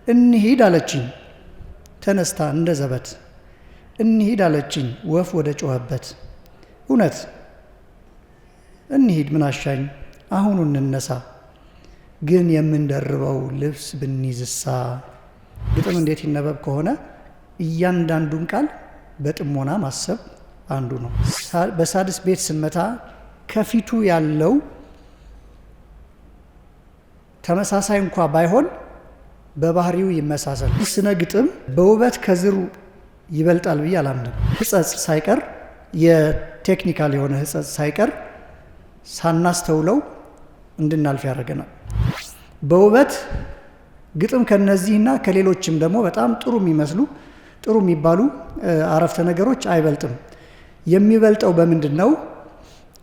እንሂድ አለችኝ ተነስታ እንደ ዘበት እንሂድ አለችኝ ወፍ ወደ ጮኸበት እውነት እንሂድ ምን አሻኝ አሁኑ እንነሳ ግን የምንደርበው ልብስ ብንይዝሳ። ግጥም እንዴት ይነበብ ከሆነ እያንዳንዱን ቃል በጥሞና ማሰብ አንዱ ነው። በሳድስ ቤት ስንመታ ከፊቱ ያለው ተመሳሳይ እንኳ ባይሆን በባህሪው ይመሳሰል። ስነ ግጥም በውበት ከዝሩ ይበልጣል ብዬ አላምንም። ሕጸጽ ሳይቀር የቴክኒካል የሆነ ሕጸጽ ሳይቀር ሳናስተውለው እንድናልፍ ያደርገናል። በውበት ግጥም ከነዚህና ከሌሎችም ደግሞ በጣም ጥሩ የሚመስሉ ጥሩ የሚባሉ አረፍተ ነገሮች አይበልጥም። የሚበልጠው በምንድን ነው?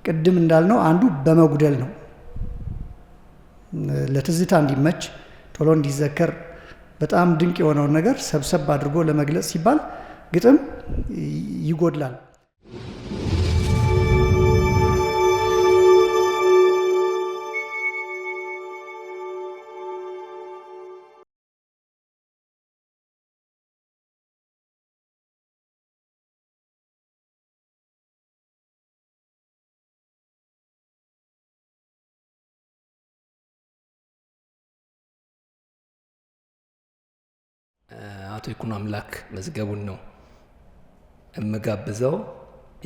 ቅድም እንዳልነው አንዱ በመጉደል ነው። ለትዝታ እንዲመች ቶሎ እንዲዘከር በጣም ድንቅ የሆነውን ነገር ሰብሰብ አድርጎ ለመግለጽ ሲባል ግጥም ይጎድላል። አቶ ይኩኖ አምላክ መዝገቡን ነው እምጋብዘው።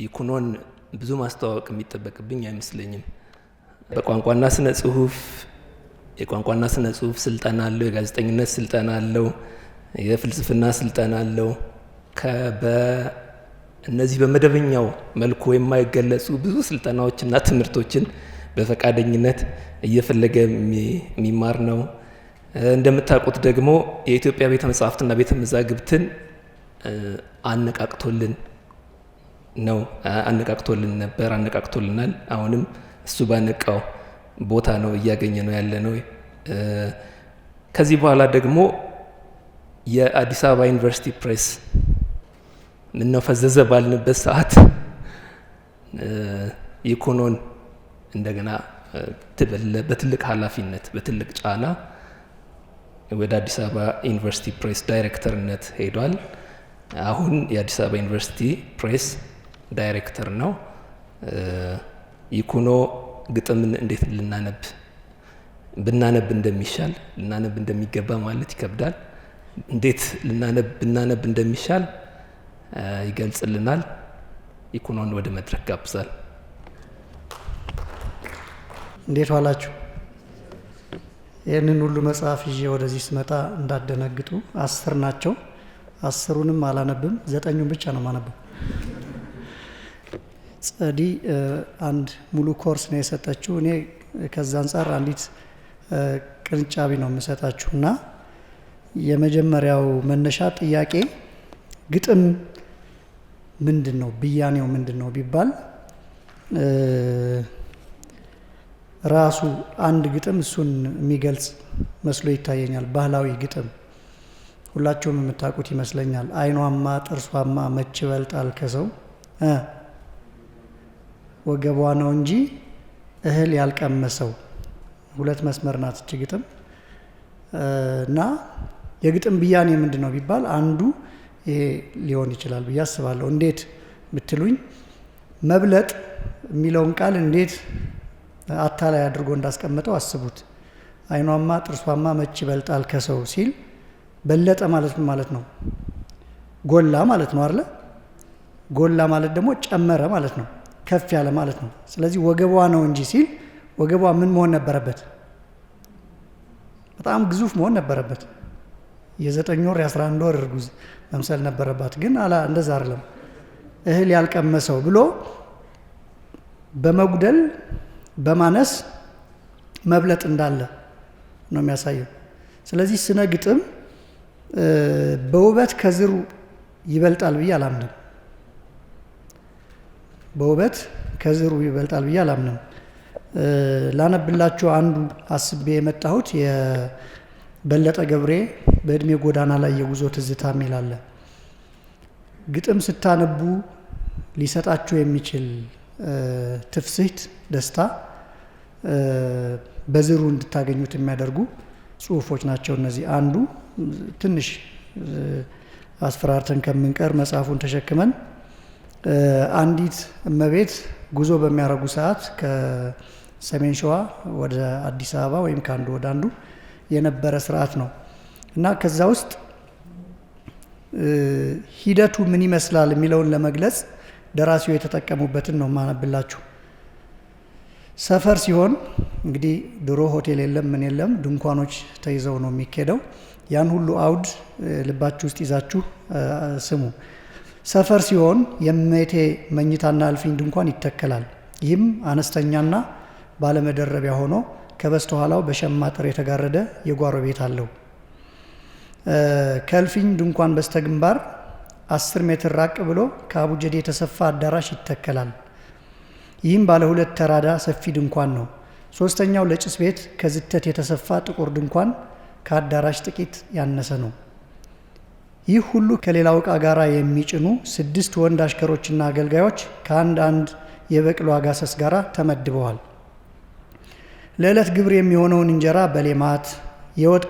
ይኩኖን ብዙ ማስተዋወቅ የሚጠበቅብኝ አይመስለኝም። በቋንቋና ስነ ጽሁፍ የቋንቋና ስነ ጽሁፍ ስልጠና አለው፣ የጋዜጠኝነት ስልጠና አለው፣ የፍልስፍና ስልጠና አለው። እነዚህ በመደበኛው መልኩ የማይገለጹ ብዙ ስልጠናዎችና ትምህርቶችን በፈቃደኝነት እየፈለገ የሚማር ነው። እንደምታውቁት ደግሞ የኢትዮጵያ ቤተ መጻሕፍትና ቤተ መዛግብትን አነቃቅቶልናል። አሁንም እሱ ባነቃው ቦታ ነው እያገኘ ነው ያለ ነው። ከዚህ በኋላ ደግሞ የአዲስ አበባ ዩኒቨርሲቲ ፕሬስ ምነው ፈዘዘ ባልንበት ሰዓት ይኩኖን እንደገና በትልቅ ኃላፊነት በትልቅ ጫና ወደ አዲስ አበባ ዩኒቨርሲቲ ፕሬስ ዳይሬክተርነት ሄዷል። አሁን የአዲስ አበባ ዩኒቨርሲቲ ፕሬስ ዳይሬክተር ነው። ይኩኖ ግጥምን እንዴት ብናነብ እንደሚሻል ልናነብ እንደሚገባ ማለት ይከብዳል። እንዴት ብናነብ እንደሚሻል ይገልጽልናል። ይኩኖን ወደ መድረክ ጋብዛል። እንዴት ዋላችሁ? ይህንን ሁሉ መጽሐፍ ይዤ ወደዚህ ስመጣ እንዳደነግጡ 10 ናቸው። 10ሩንም አላነብም፣ 9ኙን ብቻ ነው ማነበው። ጸዲ አንድ ሙሉ ኮርስ ነው የሰጠችው። እኔ ከዛ አንጻር አንዲት ቅርንጫቢ ነው የምሰጣችሁ እና የመጀመሪያው መነሻ ጥያቄ ግጥም ምንድን ነው፣ ብያኔው ምንድን ነው ቢባል ራሱ አንድ ግጥም እሱን የሚገልጽ መስሎ ይታየኛል። ባህላዊ ግጥም ሁላችሁም የምታውቁት ይመስለኛል። አይኗማ ጥርሷማ መች ይበልጣል ከሰው ወገቧ ነው እንጂ እህል ያልቀመሰው። 2 መስመር ናት እች ግጥም እና የግጥም ብያኔ ምንድን ነው ቢባል አንዱ ይሄ ሊሆን ይችላል ብዬ አስባለሁ። እንዴት ብትሉኝ መብለጥ የሚለውን ቃል እንዴት አታላይ አድርጎ እንዳስቀመጠው አስቡት። አይኗማ ጥርሷማ መች ይበልጣል ከሰው ሲል በለጠ ማለት ምን ማለት ነው? ጎላ ማለት ነው አይደል? ጎላ ማለት ደግሞ ጨመረ ማለት ነው፣ ከፍ ያለ ማለት ነው። ስለዚህ ወገቧ ነው እንጂ ሲል ወገቧ ምን መሆን ነበረበት? በጣም ግዙፍ መሆን ነበረበት። የ9 ወር የ11 ወር እርጉዝ መምሰል ነበረባት። ግን እንደዛ አይደለም። እህል ያልቀመሰው ብሎ በመጉደል በማነስ መብለጥ እንዳለ ነው የሚያሳየው። ስለዚህ ስነ ግጥም በውበት ከዝሩ ይበልጣል ብዬ አላምንም። በውበት ከዝሩ ይበልጣል ብዬ አላምንም። ላነብላችሁ አንዱ አስቤ የመጣሁት የበለጠ ገብሬ በእድሜ ጎዳና ላይ የጉዞ ትዝታ የሚል አለ። ግጥም ስታነቡ ሊሰጣችሁ የሚችል ትፍስህት፣ ደስታ በዝሩ እንድታገኙት የሚያደርጉ ጽሁፎች ናቸው እነዚህ። አንዱ ትንሽ አስፈራርተን ከምንቀር መጽሐፉን ተሸክመን አንዲት እመቤት ጉዞ በሚያደርጉ ሰዓት ከሰሜን ሸዋ ወደ አዲስ አበባ ወይም ከአንዱ ወደ አንዱ የነበረ ስርዓት ነው እና ከዛ ውስጥ ሂደቱ ምን ይመስላል የሚለውን ለመግለጽ ደራሲው የተጠቀሙበትን ነው ማነብላችሁ። ሰፈር ሲሆን እንግዲህ ድሮ ሆቴል የለም ምን የለም፣ ድንኳኖች ተይዘው ነው የሚኬደው። ያን ሁሉ አውድ ልባችሁ ውስጥ ይዛችሁ ስሙ። ሰፈር ሲሆን የእመቤቴ መኝታና እልፍኝ ድንኳን ይተከላል። ይህም አነስተኛና ባለመደረቢያ ሆኖ ከበስተኋላው በሸማ አጥር የተጋረደ የጓሮ ቤት አለው። ከእልፍኝ ድንኳን በስተግንባር 10 ሜትር ራቅ ብሎ ከአቡጀዴ የተሰፋ አዳራሽ ይተከላል። ይህም ባለ 2 ተራዳ ሰፊ ድንኳን ነው። ሶስተኛው ለጭስ ቤት ከዝተት የተሰፋ ጥቁር ድንኳን ከአዳራሽ ጥቂት ያነሰ ነው። ይህ ሁሉ ከሌላው ዕቃ ጋር የሚጭኑ 6 ወንድ አሽከሮችና አገልጋዮች ከአንድ የበቅሎ አጋሰስ ጋር ተመድበዋል። ለዕለት ግብር የሚሆነውን እንጀራ በሌማት የወጥ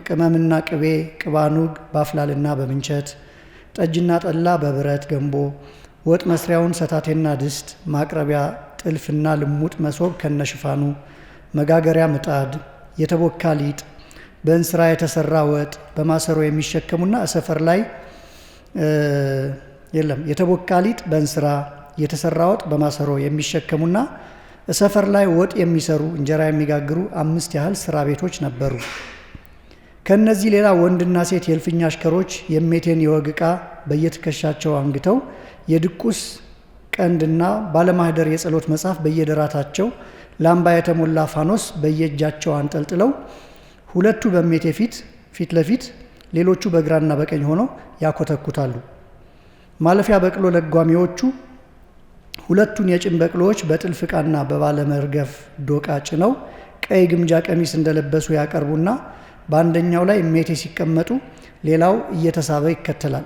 ቅመምና ቅቤ ቅባኑግ ባፍላልና በምንቸት ጠጅና ጠላ በብረት ገንቦ ወጥ መስሪያውን ሰታቴና ድስት ማቅረቢያ ጥልፍና ልሙጥ መሶብ ከነሽፋኑ መጋገሪያ ምጣድ የተቦካ ሊጥ በእንስራ የተሰራ ወጥ በማሰሮ የሚሸከሙና ሰፈር ላይ የተቦካ ሊጥ በእንስራ የተሰራ ወጥ በማሰሮ የሚሸከሙና ሰፈር ላይ ወጥ የሚሰሩ እንጀራ የሚጋግሩ 5 ያህል ስራ ቤቶች ነበሩ። ከነዚህ ሌላ ወንድና ሴት የእልፍኝ አሽከሮች የእመቤቴን የወግ ዕቃ በየትከሻቸው አንግተው የድቁስ ቀንድና ባለማህደር የጸሎት መጽሐፍ በየደራታቸው ላምባ የተሞላ ፋኖስ በየእጃቸው አንጠልጥለው 2 በእመቤቴ ፊት ለፊት ሌሎቹ በግራና በቀኝ ሆነው ያኮተኩታሉ። ማለፊያ በቅሎ ለጓሚዎቹ 2ቱን የጭን በቅሎዎች በጥልፍ ዕቃና በባለ መርገፍ ዶቃ ጭነው ቀይ ግምጃ ቀሚስ እንደለበሱ ያቀርቡና በአንደኛው ላይ እመቤቴ ሲቀመጡ ሌላው እየተሳበ ይከተላል።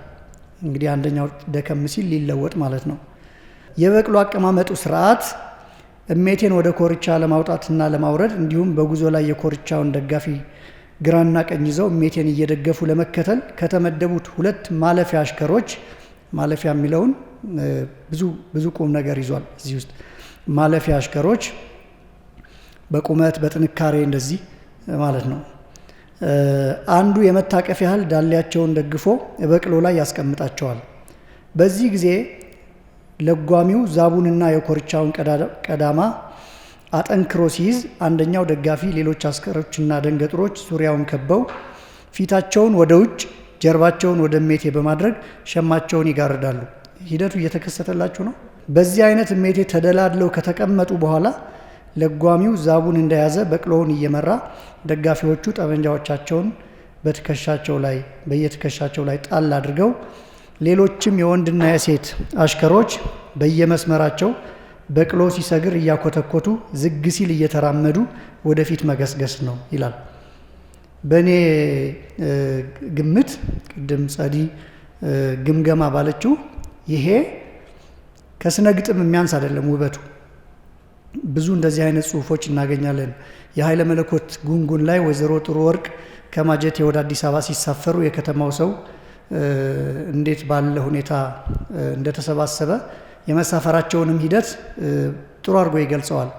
እንግዲህ አንደኛው ደከም ሲል ሊለወጥ ማለት ነው። የበቅሎ አቀማመጡ ስርዓት እመቤቴን ወደ ኮርቻ ለማውጣትና ለማውረድ እንዲሁም በጉዞ ላይ የኮርቻውን ደጋፊ ግራና ቀኝ ይዘው እመቤቴን እየደገፉ ለመከተል ከተመደቡት 2 ማለፊያ አሽከሮች፣ ማለፊያ የሚለውን ብዙ ቁም ነገር ይዟል እዚህ ውስጥ። ማለፊያ አሽከሮች በቁመት በጥንካሬ እንደዚህ ማለት ነው። አንዱ የመታቀፍ ያህል ዳሌያቸውን ደግፎ በቅሎ ላይ ያስቀምጣቸዋል። በዚህ ጊዜ ለጓሚው ዛቡንና የኮርቻውን ቀዳማ አጠንክሮ ሲይዝ አንደኛው ደጋፊ ሌሎች አስከሮችና ደንገጥሮች ዙሪያውን ከበው ፊታቸውን ወደ ውጭ ጀርባቸውን ወደ እመቤቴ በማድረግ ሸማቸውን ይጋርዳሉ። ሂደቱ እየተከሰተላችሁ ነው። በዚህ አይነት እመቤቴ ተደላድለው ከተቀመጡ በኋላ ለጓሚው ዛቡን እንደያዘ በቅሎውን እየመራ ደጋፊዎቹ ጠመንጃዎቻቸውን በየትከሻቸው ላይ ጣል አድርገው ሌሎችም የወንድና የሴት አሽከሮች በየመስመራቸው በቅሎ ሲሰግር እያኮተኮቱ ዝግ ሲል እየተራመዱ ወደፊት መገስገስ ነው ይላል። በእኔ ግምት ቅድም ጸዲ ግምገማ ባለችው ይሄ ከስነ ግጥም የሚያንስ አይደለም ውበቱ። ብዙ እንደዚህ አይነት ጽሁፎች እናገኛለን። የኃይለ መለኮት ጉንጉን ላይ ወይዘሮ ጥሩ ወርቅ ከማጀቴ ወደ አዲስ አበባ ሲሳፈሩ የከተማው ሰው እንዴት ባለ ሁኔታ እንደተሰባሰበ የመሳፈራቸውንም ሂደት ጥሩ አድርጎ ይገልጸዋል።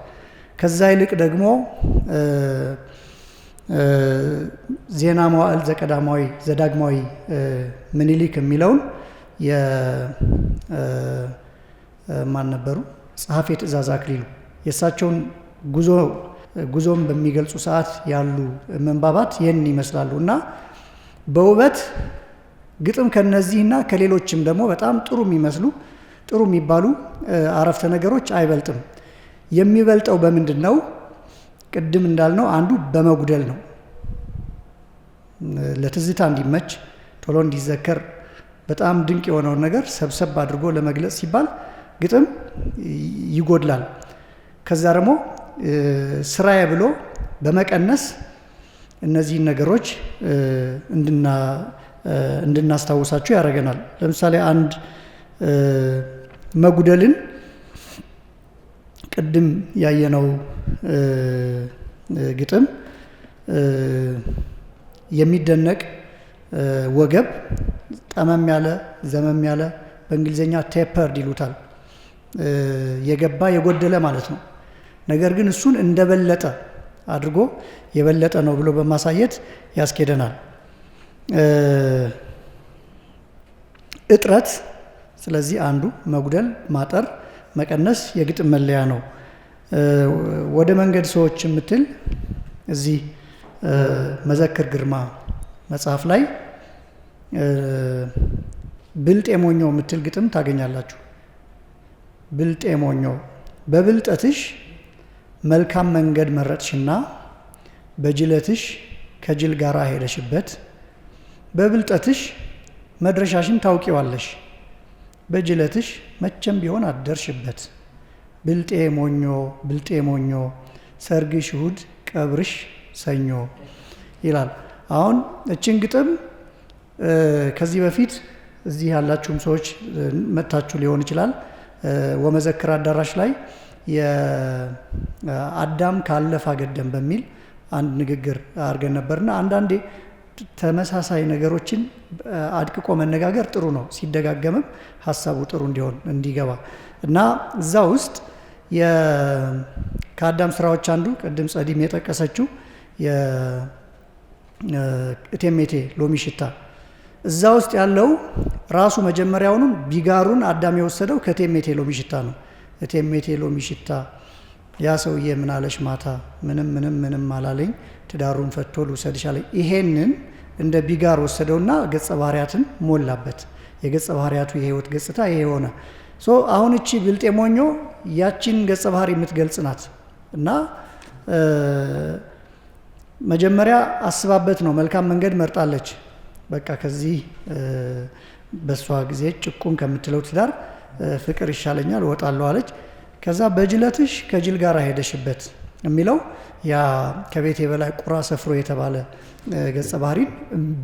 ከዛ ይልቅ ደግሞ ዜና መዋዕል ዘዳግማዊ ምኒልክ የሚለውን ማን ነበሩ? ጸሐፌ ትእዛዝ አክሊሉ የእሳቸውን ጉዞም በሚገልጹ ሰዓት ያሉ ምንባባት ይህን ይመስላሉ እና በውበት ግጥም ከነዚህና ከሌሎችም ደግሞ በጣም ጥሩ የሚባሉ አረፍተ ነገሮች አይበልጥም። የሚበልጠው በምንድን ነው? ቅድም እንዳልነው አንዱ በመጉደል ነው። ለትዝታ እንዲመች ቶሎ እንዲዘከር በጣም ድንቅ የሆነውን ነገር ሰብሰብ አድርጎ ለመግለጽ ሲባል ግጥም ይጎድላል። ከዛ ደግሞ ስራዬ ብሎ በመቀነስ እነዚህን ነገሮች እንድናስታውሳቸው ያደርገናል። ለምሳሌ አንድ መጉደልን ቅድም ያየነው ግጥም የሚደነቅ ወገብ ጠመም ያለ ዘመም ያለ በእንግሊዝኛ ቴፐርድ ይሉታል፣ የገባ የጎደለ ማለት ነው። ነገር ግን እሱን እንደበለጠ አድርጎ የበለጠ ነው ብሎ በማሳየት ያስኬደናል። እጥረት፣ ስለዚህ አንዱ መጉደል፣ ማጠር፣ መቀነስ የግጥም መለያ ነው። ወደ መንገድ ሰዎች የምትል እዚህ መዘክር ግርማ መጽሐፍ ላይ ብልጥ የሞኞ የምትል ግጥም ታገኛላችሁ። ብልጥ የሞኞ በብልጠትሽ መልካም መንገድ መረጥሽና በጅለትሽ ከጅል ጋር ሄደሽበት፣ በብልጠትሽ መድረሻሽን ታውቂዋለሽ፣ በጅለትሽ መቼም ቢሆን አደርሽበት። ብልጤ ሞኞ ብልጤ ሞኞ ሰርግሽ እሁድ ቀብርሽ ሰኞ ይላል። አሁን እችን ግጥም ከዚህ በፊት እዚህ ያላችሁም ሰዎች መጥታችሁ ሊሆን ይችላል ወመዘክር አዳራሽ ላይ የአዳም ካለፈ አገደም በሚል አንድ ንግግር አድርገን ነበርና አንዳንዴ ተመሳሳይ ነገሮችን አድቅቆ መነጋገር ጥሩ ነው፣ ሲደጋገምም ሀሳቡ ጥሩ እንዲሆን እንዲገባ እና እዛ ውስጥ ከአዳም ስራዎች አንዱ ቅድም ጸዲም የጠቀሰችው የእቴሜቴ ሎሚ ሽታ እዛ ውስጥ ያለው ራሱ መጀመሪያውንም ቢጋሩን አዳም የወሰደው ከእቴሜቴ ሎሚ ሽታ ነው። እቴሜቴ ሎሚ ሽታ ያ ሰውዬ ምን አለሽ ማታ፣ ምንም ምንም ምንም አላለኝ፣ ትዳሩን ፈቶ ልውሰድሽ አለኝ። ይሄንን እንደ ቢጋር ወሰደውና ገጸ ባህሪያትን ሞላበት። የገጸ ባህሪያቱ የህይወት ገጽታ ይሄ ሆነ። አሁን እቺ ብልጤ ሞኞ ያቺን ገጸ ባህሪ የምትገልጽ ናት እና መጀመሪያ አስባበት ነው። መልካም መንገድ መርጣለች። በቃ ከዚህ በሷ ጊዜ ጭቁን ከምትለው ትዳር ፍቅር ይሻለኛል እወጣለሁ አለች። ከዛ በጅለትሽ ከጅል ጋር ሄደሽበት የሚለው ያ ከቤት በላይ ቁራ ሰፍሮ የተባለ ገጸ ባህሪን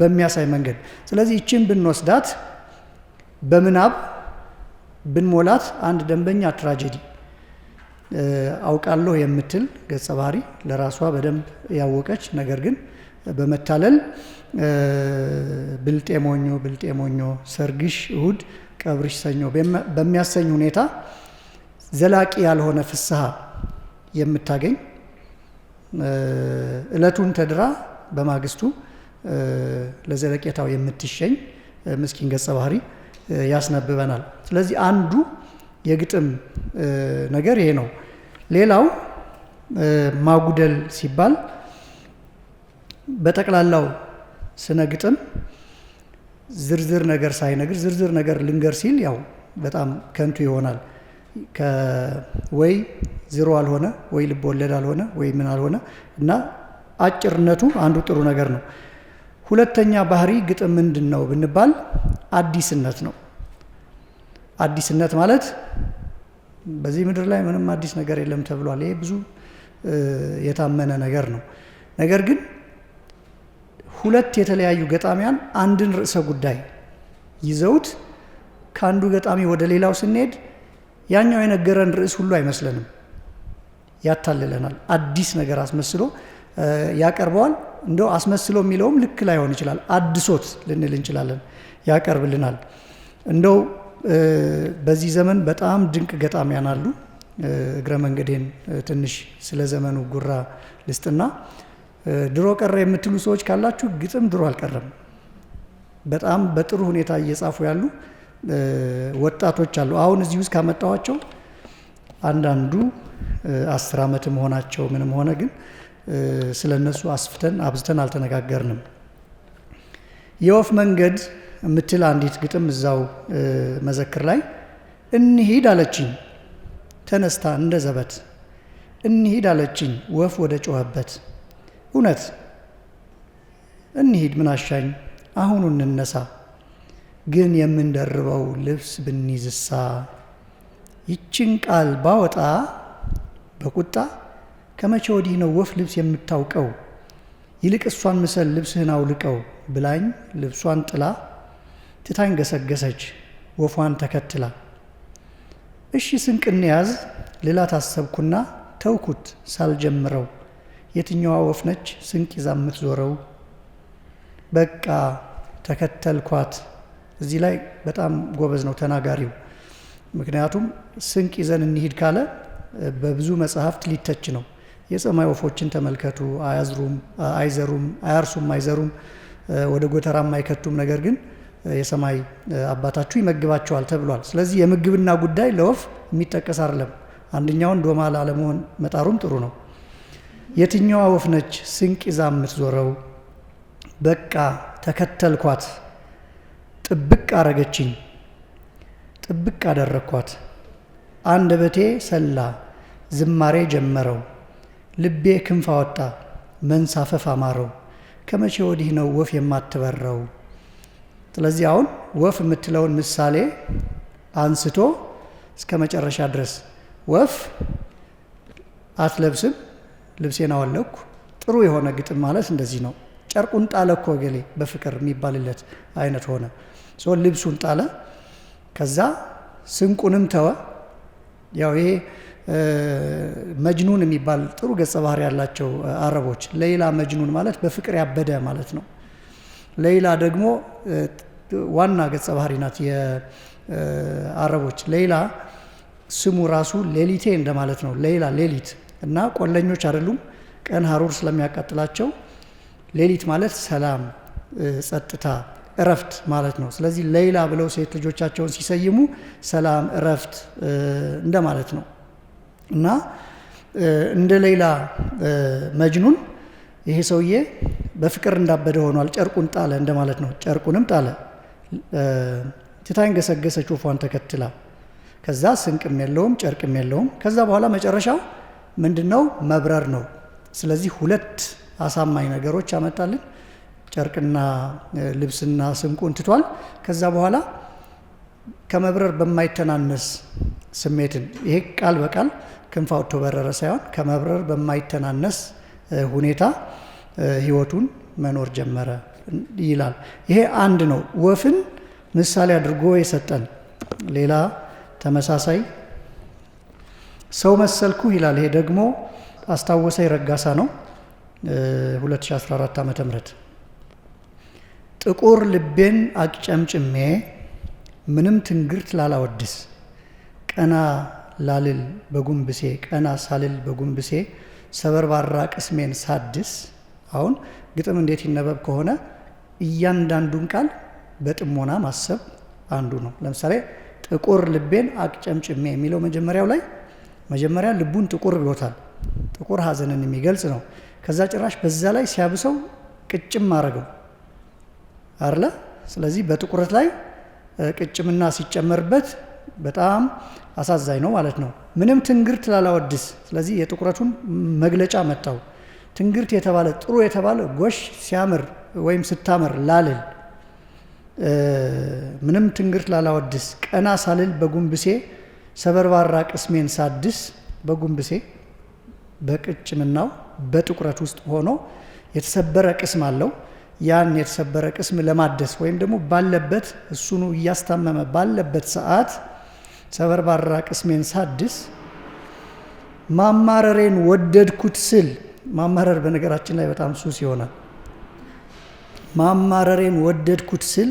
በሚያሳይ መንገድ። ስለዚህ ይችን ብንወስዳት በምናብ ብንሞላት አንድ ደንበኛ ትራጀዲ አውቃለሁ የምትል ገጸ ባህሪ ለራሷ በደንብ ያወቀች ነገር ግን በመታለል ብልጤ ሞኞ ብልጤ ሞኞ ሰርግሽ እሁድ ቀብርሽ ሰኞ በሚያሰኝ ሁኔታ ዘላቂ ያልሆነ ፍስሐ የምታገኝ እለቱን ተድራ በማግስቱ ለዘለቄታው የምትሸኝ ምስኪን ገጸ ባህሪ ያስነብበናል። ስለዚህ አንዱ የግጥም ነገር ይሄ ነው። ሌላው ማጉደል ሲባል በጠቅላላው ስነ ግጥም ዝርዝር ነገር ሳይነግር ዝርዝር ነገር ልንገር ሲል ያው በጣም ከንቱ ይሆናል። ወይ ዜሮ አልሆነ ወይ ልብ ወለድ አልሆነ ወይ ምን አልሆነ እና አጭርነቱ አንዱ ጥሩ ነገር ነው። ሁለተኛ ባህሪ ግጥም ምንድን ነው ብንባል አዲስነት ነው። አዲስነት ማለት በዚህ ምድር ላይ ምንም አዲስ ነገር የለም ተብሏል። ይሄ ብዙ የታመነ ነገር ነው። ነገር ግን ሁለት የተለያዩ ገጣሚያን አንድን ርዕሰ ጉዳይ ይዘውት ከአንዱ ገጣሚ ወደ ሌላው ስንሄድ ያኛው የነገረን ርዕስ ሁሉ አይመስለንም፣ ያታልለናል። አዲስ ነገር አስመስሎ ያቀርበዋል። እንደው አስመስሎ የሚለውም ልክ ላይሆን ይችላል፣ አድሶት ልንል እንችላለን፣ ያቀርብልናል። እንደው በዚህ ዘመን በጣም ድንቅ ገጣሚያን አሉ። እግረ መንገዴን ትንሽ ስለ ዘመኑ ጉራ ልስጥና ድሮ ቀረ የምትሉ ሰዎች ካላችሁ ግጥም ድሮ አልቀረም። በጣም በጥሩ ሁኔታ እየጻፉ ያሉ ወጣቶች አሉ። አሁን እዚህ ውስጥ ካመጣኋቸው አንዳንዱ 10 ዓመትም ሆናቸው ምንም ሆነ፣ ግን ስለ እነሱ አስፍተን አብዝተን አልተነጋገርንም። የወፍ መንገድ የምትል አንዲት ግጥም እዛው መዘክር ላይ እንሂድ አለችኝ ተነስታ እንደ ዘበት፣ እንሂድ አለችኝ ወፍ ወደ ጮኸበት። እውነት እንሂድ ምን አሻኝ አሁኑ እንነሳ፣ ግን የምንደርበው ልብስ ብንይዝሳ። ይችን ቃል ባወጣ በቁጣ ከመቼ ወዲህ ነው ወፍ ልብስ የምታውቀው? ይልቅ እሷን ምሰል ልብስህን አውልቀው ብላኝ ልብሷን ጥላ ትታኝ ገሰገሰች ወፏን ተከትላ። እሺ ስንቅ እንያዝ ልላት አሰብኩና ተውኩት ሳልጀምረው፣ የትኛዋ ወፍ ነች ስንቅ ይዛ የምትዞረው? በቃ ተከተልኳት። እዚህ ላይ በጣም ጎበዝ ነው ተናጋሪው። ምክንያቱም ስንቅ ይዘን እንሂድ ካለ በብዙ መጽሐፍት ሊተች ነው። የሰማይ ወፎችን ተመልከቱ፣ አይዘሩም፣ አያርሱም፣ አይዘሩም፣ ወደ ጎተራም አይከቱም፣ ነገር ግን የሰማይ አባታችሁ ይመግባቸዋል ተብሏል። ስለዚህ የምግብና ጉዳይ ለወፍ የሚጠቀስ አይደለም። አንደኛውን ዶማ ላለመሆን መጣሩም ጥሩ ነው። የትኛዋ ወፍ ነች ስንቅ ይዛ የምትዞረው? በቃ ተከተልኳት፣ ጥብቅ አረገችኝ፣ ጥብቅ አደረግኳት። አንደበቴ ሰላ፣ ዝማሬ ጀመረው፣ ልቤ ክንፍ አወጣ፣ መንሳፈፍ አማረው። ከመቼ ወዲህ ነው ወፍ የማትበረው? ስለዚህ አሁን ወፍ የምትለውን ምሳሌ አንስቶ እስከ መጨረሻ ድረስ ወፍ አትለብስም፣ ልብሴን አወለኩ። ጥሩ የሆነ ግጥም ማለት እንደዚህ ነው። ጨርቁን ጣለ እኮ ገሌ በፍቅር የሚባልለት አይነት ሆነ። ልብሱን ጣለ፣ ከዛ ስንቁንም ተወ። ያው ይሄ መጅኑን የሚባል ጥሩ ገጸ ባህሪ ያላቸው አረቦች፣ ሌይላ መጅኑን ማለት በፍቅር ያበደ ማለት ነው። ሌይላ ደግሞ ዋና ገጸ ባህሪ ናት የአረቦች። ሌይላ ስሙ ራሱ ሌሊቴ እንደማለት ነው። ሌይላ ሌሊት እና ቆለኞች አይደሉም፣ ቀን ሀሩር ስለሚያቃጥላቸው ሌሊት ማለት ሰላም፣ ጸጥታ፣ እረፍት ማለት ነው። ስለዚህ ሌይላ ብለው ሴት ልጆቻቸውን ሲሰይሙ ሰላም፣ እረፍት እንደማለት ነው እና እንደ ሌይላ መጅኑን ይሄ ሰውዬ በፍቅር እንዳበደ ሆኗል። ጨርቁን ጣለ እንደማለት ነው። ጨርቁንም ጣለ፣ ትታኝ ገሰገሰች ወፏን ተከትላ። ከዛ ስንቅም የለውም ጨርቅም የለውም። ከዛ በኋላ መጨረሻው ምንድነው? መብረር ነው። ስለዚህ ሁለት አሳማኝ ነገሮች አመጣልን። ጨርቅና ልብስና ስንቁን ትቷል። ከዛ በኋላ ከመብረር በማይተናነስ ስሜትን፣ ይሄ ቃል በቃል ክንፍ አውጥቶ በረረ ሳይሆን ከመብረር በማይተናነስ ሁኔታ ህይወቱን መኖር ጀመረ ይላል። ይሄ አንድ ነው፣ ወፍን ምሳሌ አድርጎ የሰጠን። ሌላ ተመሳሳይ ሰው መሰልኩ ይላል። ይሄ ደግሞ አስታወሰኝ ረጋሳ ነው፣ 2014 ዓ.ም። ጥቁር ልቤን አቅጨምጭሜ ምንም ትንግርት ላላወድስ፣ ቀና ላልል በጉንብሴ፣ ቀና ሳልል በጉንብሴ፣ ሰበርባራ ቅስሜን ሳድስ። አሁን ግጥም እንዴት ይነበብ ከሆነ እያንዳንዱን ቃል በጥሞና ማሰብ አንዱ ነው። ለምሳሌ ጥቁር ልቤን አቅጨምጭሜ የሚለው መጀመሪያው ላይ መጀመሪያ ልቡን ጥቁር ብሎታል። ጥቁር ሐዘንን የሚገልጽ ነው። ከዛ ጭራሽ በዛ ላይ ሲያብሰው ቅጭም አረገው አርለ። ስለዚህ በጥቁረት ላይ ቅጭምና ሲጨመርበት በጣም አሳዛኝ ነው ማለት ነው። ምንም ትንግርት ላላወድስ፣ ስለዚህ የጥቁረቱን መግለጫ መጣው። ትንግርት የተባለ ጥሩ የተባለ ጎሽ ሲያምር ወይም ስታምር ላልል፣ ምንም ትንግርት ላላወድስ፣ ቀና ሳልል በጉንብሴ፣ ሰበርባራ ቅስሜን ሳድስ። በጉንብሴ በቅጭምናው በጥቁረት ውስጥ ሆኖ የተሰበረ ቅስም አለው። ያን የተሰበረ ቅስም ለማደስ ወይም ደግሞ ባለበት እሱኑ እያስታመመ ባለበት ሰዓት ሰበርባራ ቅስሜን ሳድስ። ማማረሬን ወደድኩት ስል፣ ማማረር በነገራችን ላይ በጣም ሱስ ይሆናል። ማማረሬን ወደድኩት ስል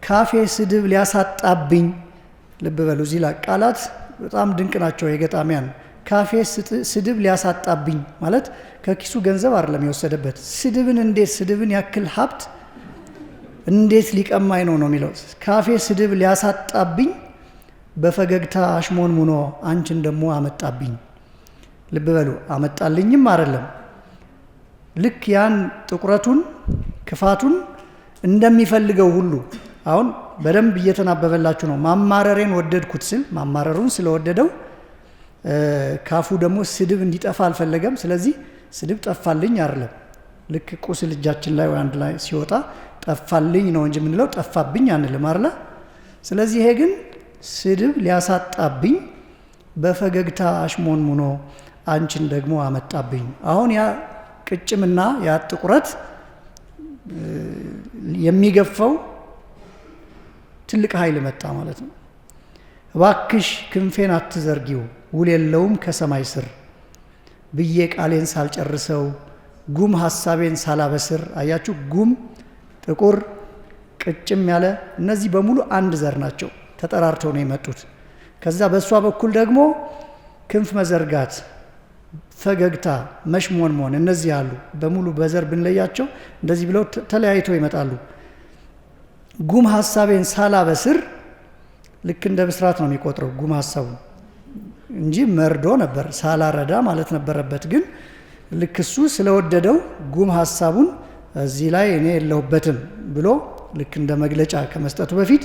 ካፌ ስድብ ሊያሳጣብኝ። ልብ በሉ እዚህ ላይ ቃላት በጣም ድንቅ ናቸው የገጣሚያን። ካፌ ስድብ ሊያሳጣብኝ ማለት ከኪሱ ገንዘብ አይደለም የወሰደበት። ስድብን እንዴት ስድብን ያክል ሀብት እንዴት ሊቀማኝ ነው ነው የሚለው። ካፌ ስድብ ሊያሳጣብኝ በፈገግታ አሽሞን ሙኖ አንቺን ደግሞ አመጣብኝ። ልብ በሉ አመጣልኝም አይደለም፣ ልክ ያን ጥቁረቱን ክፋቱን እንደሚፈልገው ሁሉ አሁን በደንብ እየተናበበላችሁ ነው። ማማረሬን ወደድኩት ስል ማማረሩን ስለወደደው ካፉ ደግሞ ስድብ እንዲጠፋ አልፈለገም። ስለዚህ ስድብ ጠፋልኝ አይደለም። ልክ ቁስል እጃችን ላይ ወይ አንድ ላይ ሲወጣ ጠፋልኝ ነው እንጂ የምንለው ጠፋብኝ አንልም አይደለ? ስለዚህ ይሄ ግን ስድብ ሊያሳጣብኝ በፈገግታ አሽሞን ሙኖ አንቺን ደግሞ አመጣብኝ። አሁን ያ ቅጭምና ያ ጥቁረት የሚገፋው ትልቅ ኃይል መጣ ማለት ነው። እባክሽ ክንፌን አትዘርጊው ውል የለውም ከሰማይ ስር ብዬ ቃሌን ሳልጨርሰው ጉም ሐሳቤን ሳላበስር። አያችሁ፣ ጉም ጥቁር ቅጭም ያለ እነዚህ በሙሉ አንድ ዘር ናቸው፣ ተጠራርተው ነው የመጡት። ከዛ በእሷ በኩል ደግሞ ክንፍ መዘርጋት፣ ፈገግታ፣ መሽሞንሞን እነዚህ አሉ። በሙሉ በዘር ብንለያቸው እንደዚህ ብለው ተለያይተው ይመጣሉ። ጉም ሀሳቤን ሳላበስር ልክ እንደ ብስራት ነው የሚቆጥረው ጉም ሀሳቡ እንጂ መርዶ ነበር፣ ሳላረዳ ማለት ነበረበት። ግን ልክ እሱ ስለወደደው ጉም ሀሳቡን እዚህ ላይ እኔ የለሁበትም ብሎ ልክ እንደ መግለጫ ከመስጠቱ በፊት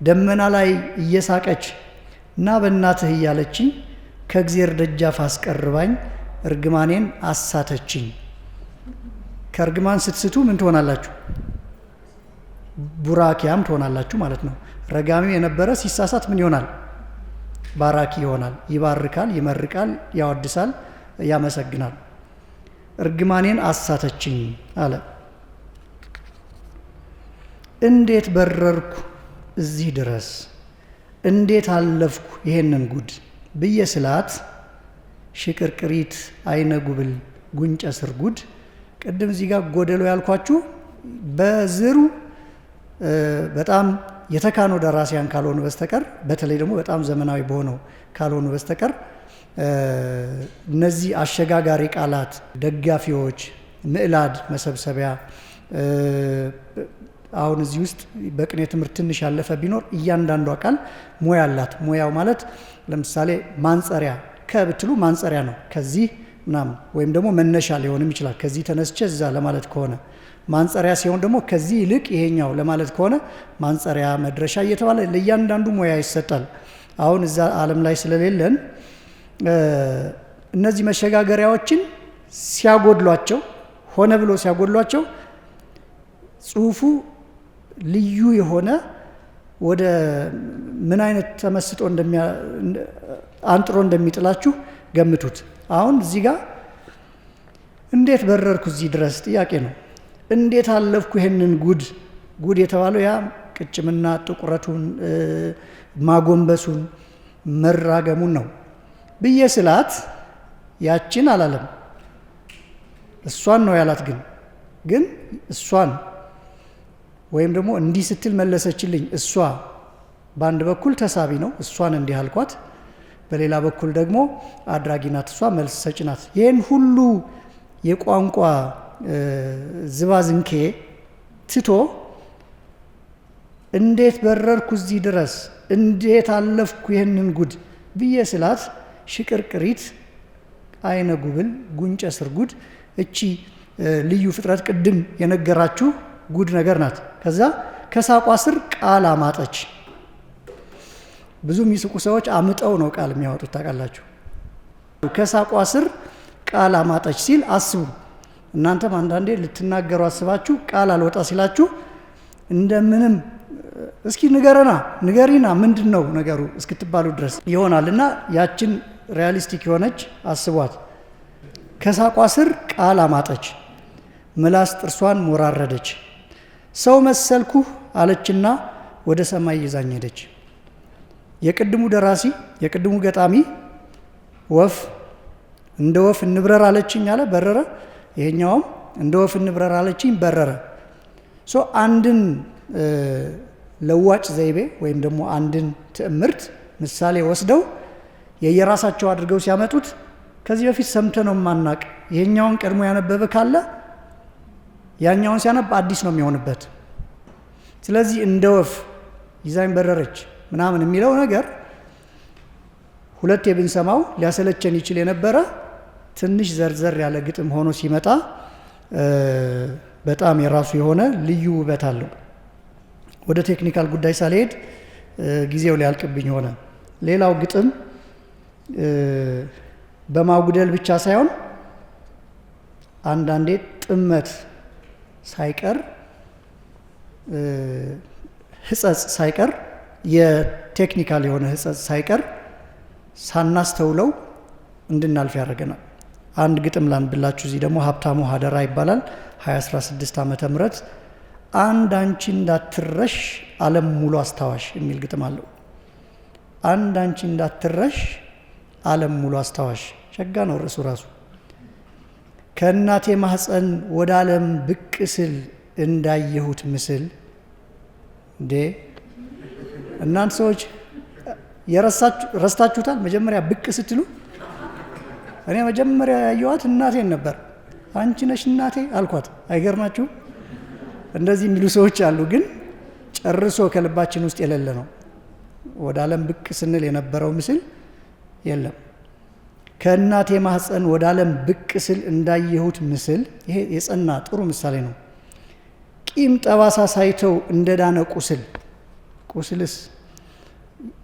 ደመና ላይ እየሳቀች እና በእናትህ እያለችኝ ከእግዚአብሔር ደጃፍ አስቀርባኝ እርግማኔን አሳተችኝ። ከእርግማን ስትስቱ ምን ትሆናላችሁ? ቡራኪያም ትሆናላችሁ ማለት ነው። ረጋሚው የነበረ ሲሳሳት ምን ይሆናል? ባራኪ ይሆናል። ይባርካል፣ ይመርቃል፣ ያወድሳል፣ ያመሰግናል። እርግማኔን አሳተችኝ አለ። እንዴት በረርኩ እዚህ ድረስ፣ እንዴት አለፍኩ ይሄንን ጉድ ብዬ ስላት ሽቅርቅሪት አይነ ጉብል ጉንጨ ስር ጉድ። ቅድም እዚህ ጋር ጎደሎ ያልኳችሁ በዝሩ በጣም የተካኑ ደራሲያን ካልሆኑ በስተቀር በተለይ ደግሞ በጣም ዘመናዊ በሆነው ካልሆኑ በስተቀር እነዚህ አሸጋጋሪ ቃላት፣ ደጋፊዎች፣ ምዕላድ መሰብሰቢያ አሁን እዚህ ውስጥ በቅኔ ትምህርት ትንሽ ያለፈ ቢኖር እያንዳንዷ ቃል ሙያ አላት። ሙያው ማለት ለምሳሌ ማንጸሪያ ከብትሉ ማንጸሪያ ነው ከዚህ ምናምን፣ ወይም ደግሞ መነሻ ሊሆንም ይችላል ከዚህ ተነስቼ እዛ ለማለት ከሆነ ማንጸሪያ ሲሆን ደግሞ ከዚህ ይልቅ ይሄኛው ለማለት ከሆነ ማንጸሪያ፣ መድረሻ እየተባለ ለእያንዳንዱ ሙያ ይሰጣል። አሁን እዛ ዓለም ላይ ስለሌለን እነዚህ መሸጋገሪያዎችን ሲያጎድሏቸው፣ ሆነ ብሎ ሲያጎድሏቸው ጽሁፉ ልዩ የሆነ ወደ ምን አይነት ተመስጦ አንጥሮ እንደሚጥላችሁ ገምቱት። አሁን እዚህ ጋር እንዴት በረርኩ እዚህ ድረስ ጥያቄ ነው። እንዴት አለፍኩ ይሄንን ጉድ? ጉድ የተባለው ያ ቅጭምና ጥቁረቱን፣ ማጎንበሱን፣ መራገሙን ነው ብዬ ስላት ያችን አላለም፣ እሷን ነው ያላት። ግን እሷን ወይም ደግሞ እንዲህ ስትል መለሰችልኝ። እሷ በአንድ በኩል ተሳቢ ነው፣ እሷን እንዲህ አልኳት፣ በሌላ በኩል ደግሞ አድራጊ ናት፣ እሷ መልስ ሰጭ ናት። ይህን ሁሉ የቋንቋ ዝባዝንኬ ትቶ እንዴት በረርኩ እዚህ ድረስ፣ እንዴት አለፍኩ ይህንን ጉድ ብዬ ስላት ሽቅርቅሪት አይነ ጉብል ጉንጨ ስር ጉድ። እቺ ልዩ ፍጥረት ቅድም የነገራችሁ ጉድ ነገር ናት። ከዛ ከሳቋ ስር ቃል አማጠች። ብዙ የሚስቁ ሰዎች አምጠው ነው ቃል የሚያወጡት ታውቃላችሁ። ከሳቋ ስር ቃል አማጠች ሲል አስቡ። እናንተም አንዳንዴ ልትናገሩ አስባችሁ ቃል አልወጣ ሲላችሁ እንደምንም እስኪ ንገሪና ምንድን ነው ነገሩ እስክትባሉ ድረስ ይሆናል። እና ያችን ሪያሊስቲክ የሆነች አስቧት። ከሳቋ ስር ቃል አማጠች፣ ምላስ ጥርሷን ሞራረደች። ሰው መሰልኩህ አለችና ወደ ሰማይ ይዛኝ ሄደች። የቅድሙ ደራሲ የቅድሙ ገጣሚ ወፍ እንደ ወፍ እንብረር አለችኝ አለ፣ በረረ። ይሄኛውም እንደ ወፍ እንብረር አለችኝ፣ በረረ። አንድን ለዋጭ ዘይቤ ወይም ደግሞ አንድን ትዕምርት ምሳሌ ወስደው የየራሳቸው አድርገው ሲያመጡት ከዚህ በፊት ሰምተነው ማናቅ ይሄኛውን ቀድሞ ያነበበ ካለ ያኛውን ሲያነብ አዲስ ነው የሚሆንበት። ስለዚህ እንደ ወፍ ይዛኝ በረረች ምናምን የሚለው ነገር ሁለቴ ብንሰማው ሊያሰለቸን ይችል የነበረ ትንሽ ዘርዘር ያለ ግጥም ሆኖ ሲመጣ በጣም የራሱ የሆነ ልዩ ውበት አለው። ወደ ቴክኒካል ጉዳይ ሳልሄድ ጊዜው ሊያልቅብኝ ሆነ። ሌላው ግጥም በማጉደል ብቻ ሳይሆን አንዳንዴ ጥመት ሳይቀር ሕጸጽ ሳይቀር የቴክኒካል የሆነ ሕጸጽ ሳይቀር ሳናስተውለው እንድናልፍ ያደርገናል። አንድ ግጥም ላንብላችሁ። እዚህ ደግሞ ሀብታሙ ሀደራ ይባላል። 2016 ዓመተ ምህረት አንድ አንቺ እንዳትረሽ ዓለም ሙሉ አስታዋሽ የሚል ግጥም አለው። አንድ አንቺ እንዳትረሽ ዓለም ሙሉ አስታዋሽ። ሸጋ ነው ርዕሱ ራሱ። ከእናቴ ማህፀን ወደ ዓለም ብቅ ስል እንዳየሁት ምስል እንዴ እናንተ ሰዎች ረስታችሁታል? መጀመሪያ ብቅ ስትሉ እኔ መጀመሪያ ያየኋት እናቴን ነበር። አንቺ ነሽ እናቴ አልኳት። አይገርማችሁም? እንደዚህ የሚሉ ሰዎች አሉ፣ ግን ጨርሶ ከልባችን ውስጥ የሌለ ነው። ወደ ዓለም ብቅ ስንል የነበረው ምስል የለም። ከእናቴ ማህፀን ወደ ዓለም ብቅ ስል እንዳየሁት ምስል፣ ይሄ የጸና ጥሩ ምሳሌ ነው። ቂም ጠባሳ ሳይተው እንደዳነ ቁስል። ቁስልስ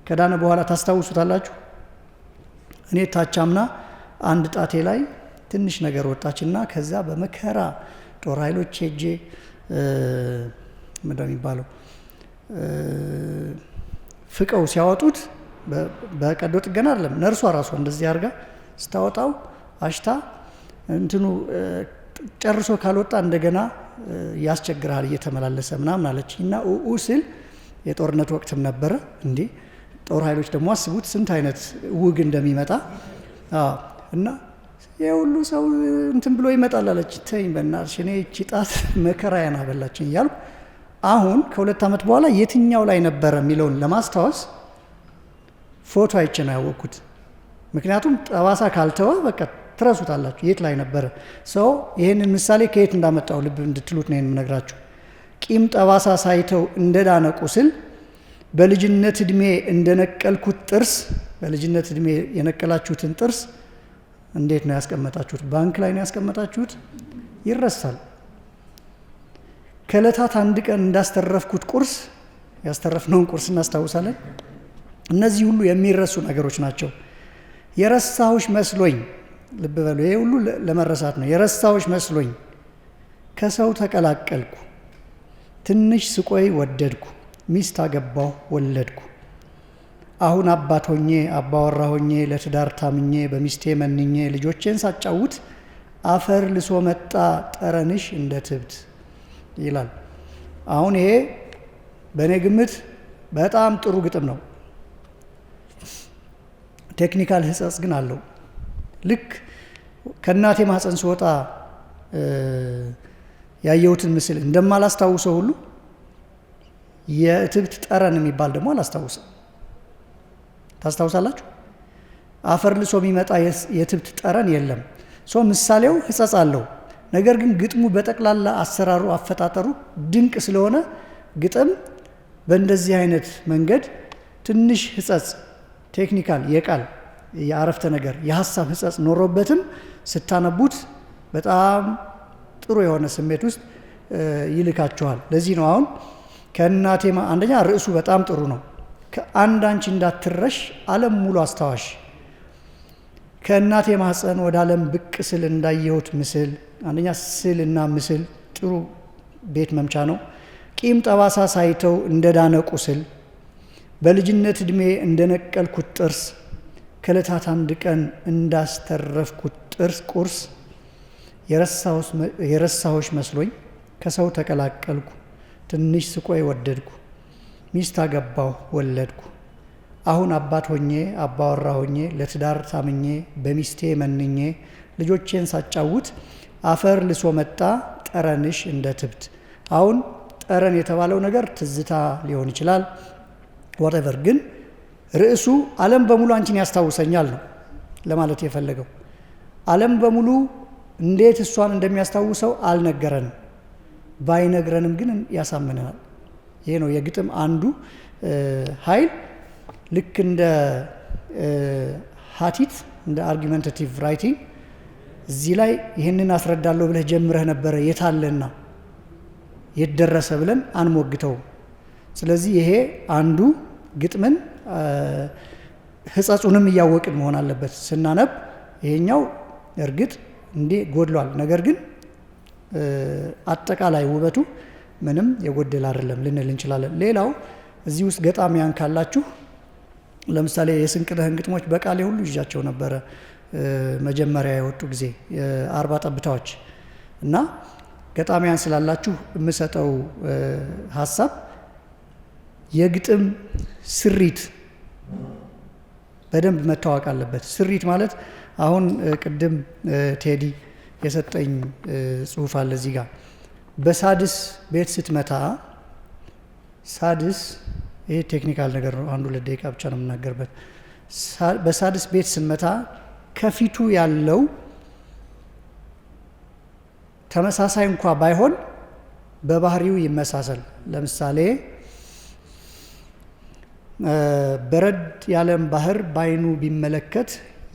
ከዳነ በኋላ ታስታውሱታላችሁ? እኔ ታቻምና አንድ ጣቴ ላይ ትንሽ ነገር ወጣችና ከዛ በመከራ ጦር ኃይሎች ሄጄ ምንድን ነው የሚባለው ፍቀው ሲያወጡት በቀዶ ጥገና አይደለም፣ ነርሷ ራሷ እንደዚህ አድርጋ ስታወጣው አሽታ እንትኑ ጨርሶ ካልወጣ እንደገና ያስቸግራል እየተመላለሰ ምናምን አለች። እና ስል የጦርነት ወቅትም ነበረ። እንዴ ጦር ኃይሎች ደግሞ አስቡት ስንት አይነት ውግ እንደሚመጣ እና የሁሉ ሰው እንትን ብሎ ይመጣል አለች። ተይኝ በእናትሽ እኔ እቺ ጣት መከራዬን አበላችኝ እያልኩ አሁን ከ2 ዓመት በኋላ የትኛው ላይ ነበረ የሚለውን ለማስታወስ ፎቶ አይቼ ነው ያወቅኩት። ምክንያቱም ጠባሳ ካልተወ በቃ ትረሱታላችሁ የት ላይ ነበረ። ሰው ይህንን ምሳሌ ከየት እንዳመጣው ልብ እንድትሉት ነው የምነግራችሁ። ቂም ጠባሳ ሳይተው እንደዳነ ቁስል፣ በልጅነት እድሜ እንደነቀልኩት ጥርስ። በልጅነት እድሜ የነቀላችሁትን ጥርስ እንዴት ነው ያስቀመጣችሁት? ባንክ ላይ ነው ያስቀመጣችሁት? ይረሳል። ከዕለታት አንድ ቀን እንዳስተረፍኩት ቁርስ፣ ያስተረፍነውን ቁርስ እናስታውሳለን። እነዚህ ሁሉ የሚረሱ ነገሮች ናቸው። የረሳሁሽ መስሎኝ፣ ልብ በሉ፣ ይሄ ሁሉ ለመረሳት ነው። የረሳሁሽ መስሎኝ ከሰው ተቀላቀልኩ፣ ትንሽ ስቆይ ወደድኩ፣ ሚስት አገባሁ ወለድኩ። አሁን አባት ሆኜ አባወራ ሆኜ ለትዳር ታምኜ በሚስቴ መንኜ ልጆቼን ሳጫውት አፈር ልሶ መጣ ጠረንሽ እንደ ትብት ይላል። አሁን ይሄ በእኔ ግምት በጣም ጥሩ ግጥም ነው። ቴክኒካል ሕጸጽ ግን አለው። ልክ ከእናቴ ማህፀን ስወጣ ያየሁትን ምስል እንደማላስታውሰው ሁሉ የእትብት ጠረን የሚባል ደግሞ አላስታውስም። ታስታውሳላችሁ? አፈር ልሶ የሚመጣ የእትብት ጠረን የለም። ምሳሌው ሕጸጽ አለው። ነገር ግን ግጥሙ በጠቅላላ አሰራሩ፣ አፈጣጠሩ ድንቅ ስለሆነ ግጥም በእንደዚህ አይነት መንገድ ትንሽ ሕጸጽ ቴክኒካል የቃል የአረፍተ ነገር የሀሳብ ሕጸጽ ኖሮበትም ስታነቡት በጣም ጥሩ የሆነ ስሜት ውስጥ ይልካችኋል። ለዚህ ነው አሁን ከእናቴ አንደኛ ርዕሱ በጣም ጥሩ ነው። ከአንድ አንቺ እንዳትረሽ ዓለም ሙሉ አስታዋሽ። ከእናቴ ማህፀን ወደ ዓለም ብቅ ስል እንዳየሁት ምስል። አንደኛ ስዕልና ምስል ጥሩ ቤት መምቻ ነው። ቂም ጠባሳ ሳይተው እንደዳነ ቁስል፣ በልጅነት ዕድሜ እንደነቀልኩት ጥርስ፣ ከዕለታት አንድ ቀን እንዳስተረፍኩት ጥርስ ቁርስ፣ የረሳሁሽ መስሎኝ ከሰው ተቀላቀልኩ፣ ትንሽ ስቆይ ወደድኩ፣ ሚስት አገባሁ ወለድኩ። አሁን አባት ሆኜ አባወራ ሆኜ ለትዳር ታምኜ በሚስቴ መንኜ ልጆቼን ሳጫውት አፈር ልሶ መጣ ጠረንሽ እንደ ትብት። አሁን ጠረን የተባለው ነገር ትዝታ ሊሆን ይችላል ወሬቨር፣ ግን ርዕሱ ዓለም በሙሉ አንቺን ያስታውሰኛል ነው ለማለት የፈለገው። ዓለም በሙሉ እንዴት እሷን እንደሚያስታውሰው አልነገረንም፣ ባይነግረንም ግን ያሳምነናል። ይሄ ነው የግጥም አንዱ ኃይል። ልክ እንደ ሀቲት እንደ አርጊመንታቲቭ ራይቲንግ እዚህ ላይ ይህንን አስረዳለሁ ብለህ ጀምረህ ነበረ የታለና የደረሰ ብለን አንሞግተውም። ስለዚህ ይሄ አንዱ ግጥምን ሕጸጹንም እያወቅን መሆን አለበት ስናነብ። ይሄኛው እርግጥ እንዴ ጎድሏል፣ ነገር ግን አጠቃላይ ውበቱ ምንም የጎደል አይደለም ልንል እንችላለን። ሌላው እዚህ ውስጥ ገጣሚያን ካላችሁ ለምሳሌ የስንቅነህን ግጥሞች በቃሌ ሁሉ ይዣቸው ነበረ መጀመሪያ የወጡ ጊዜ 40 ጠብታዎች እና ገጣሚያን ስላላችሁ የምሰጠው ሀሳብ የግጥም ስሪት በደንብ መታወቅ አለበት። ስሪት ማለት አሁን ቅድም ቴዲ የሰጠኝ ጽሁፍ አለ እዚህ ጋር። በሳድስ ቤት ስትመታ ሳድስ ይሄ ቴክኒካል ነገር ነው። 1-2 ደቂቃ ብቻ ነው የምናገርበት። በሳድስ ቤት ስንመታ ከፊቱ ያለው ተመሳሳይ እንኳ ባይሆን በባህሪው ይመሳሰል። ለምሳሌ በረድ ያለም ባህር ባይኑ ቢመለከት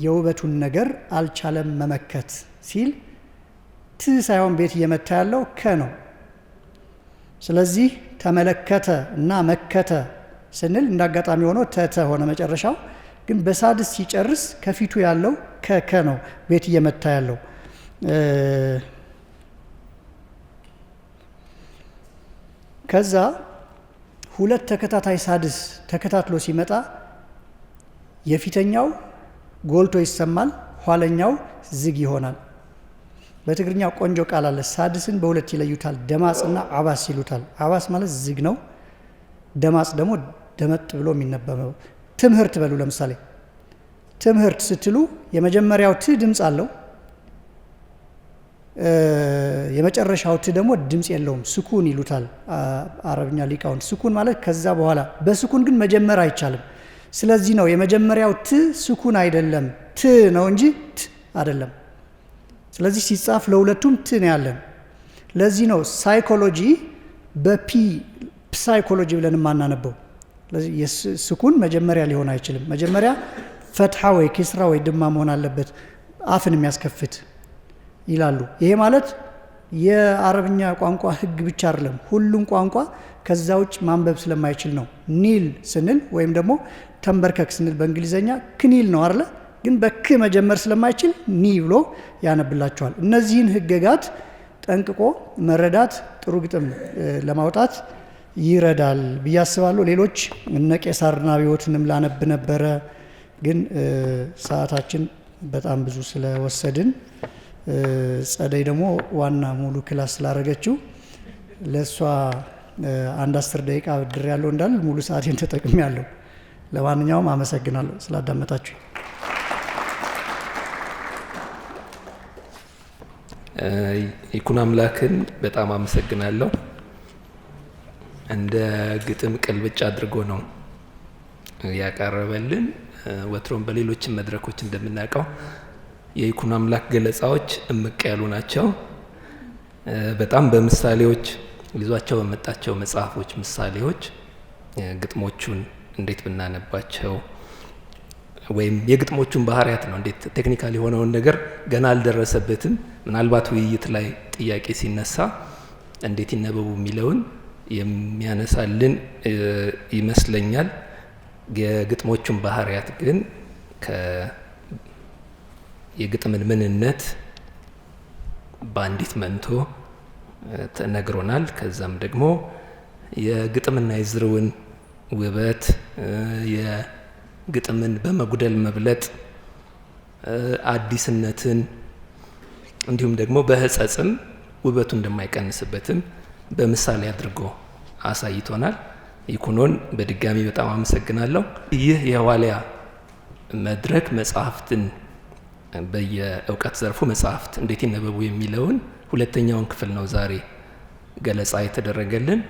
የውበቱን ነገር አልቻለም መመከት ሲል ት ሳይሆን ቤት እየመታ ያለው ከ ነው። ስለዚህ ተመለከተ እና መከተ ስንል እንዳጋጣሚ ሆኖ ተተ ሆነ መጨረሻው። ግን በሳድስ ሲጨርስ ከፊቱ ያለው ከከ ነው ቤት እየመታ ያለው። ከዛ 2 ተከታታይ ሳድስ ተከታትሎ ሲመጣ የፊተኛው ጎልቶ ይሰማል፣ ኋለኛው ዝግ ይሆናል። በትግርኛ ቆንጆ ቃል አለ። ሳድስን በ2 ይለዩታል፣ ደማጽና አባስ ይሉታል። አባስ ማለት ዝግ ነው፣ ደማጽ ደግሞ ደመጥ ብሎ የሚነበበው። ትምህርት በሉ ለምሳሌ ትምህርት ስትሉ የመጀመሪያው ት ድምፅ አለው፣ የመጨረሻው ት ደግሞ ድምፅ የለውም፣ ስኩን ይሉታል አረብኛ ሊቃውንት። ስኩን ማለት ከዛ በኋላ፣ በስኩን ግን መጀመር አይቻልም። ስለዚህ ነው የመጀመሪያው ት ስኩን አይደለም፣ ት ነው እንጂ ት አይደለም። ስለዚህ ሲጻፍ ለሁለቱም ት ነው ያለን። ለዚህ ነው ሳይኮሎጂ በፒ ሳይኮሎጂ ብለን የማናነበው። ስለዚህ ስኩን መጀመሪያ ሊሆን አይችልም። መጀመሪያ ፈትሐ ወይ ኪስራ ወይ ድማ መሆን አለበት፣ አፍን የሚያስከፍት ይላሉ። ይሄ ማለት የአረብኛ ቋንቋ ህግ ብቻ አይደለም፣ ሁሉም ቋንቋ ከዛ ውጭ ማንበብ ስለማይችል ነው። ኒል ስንል ወይም ደግሞ ተንበርከክ ስንል በእንግሊዘኛ ክኒል ነው አይደለ? ግን በክ መጀመር ስለማይችል ኒ ብሎ ያነብላቸዋል። እነዚህን ህገጋት ጠንቅቆ መረዳት ጥሩ ግጥም ለማውጣት ይረዳል ብዬ አስባለሁ። ሌሎች እነ ቄሳርና አብዮትንም ላነብ ነበረ፣ ግን ሰዓታችን በጣም ብዙ ስለወሰድን ጸደይ ደግሞ ዋና ሙሉ ክላስ ስላደረገችው ለእሷ 1-10 ደቂቃ ብድር ያለው እንዳል ሙሉ ሰዓቴን ተጠቅሜ ያለው። ለማንኛውም አመሰግናለሁ ስላዳመጣችሁ። ይኩኖ አምላክን በጣም አመሰግናለሁ። እንደ ግጥም ቅልብጭ አድርጎ ነው ያቀረበልን። ወትሮም በሌሎችም መድረኮች እንደምናውቀው የይኩኖ አምላክ ገለጻዎች እምቅ ያሉ ናቸው። በጣም በምሳሌዎች ይዟቸው በመጣቸው መጽሐፎች ምሳሌዎች ግጥሞቹን እንዴት ብናነባቸው ወይም የግጥሞቹን ባህሪያት ነው። እንዴት ቴክኒካል የሆነውን ነገር ገና አልደረሰበትም። ምናልባት ውይይት ላይ ጥያቄ ሲነሳ እንዴት ይነበቡ የሚለውን የሚያነሳልን ይመስለኛል። የግጥሞቹን ባህሪያት ግን የግጥምን ምንነት በአንዲት መንቶ ተነግሮናል። ከዛም ደግሞ የግጥምና የዝርውን ውበት፣ የግጥምን በመጉደል መብለጥ፣ አዲስነትን እንዲሁም ደግሞ በህጸጽም ውበቱ እንደማይቀንስበትም በምሳሌ አድርጎ አሳይቶናል። ይኩኖን በድጋሚ በጣም አመሰግናለሁ። ይህ የዋልያ መድረክ መጽሐፍትን በየእውቀት ዘርፉ መጽሐፍት እንዴት ይነበቡ የሚለውን 2ኛውን ክፍል ነው ዛሬ ገለጻ የተደረገልን።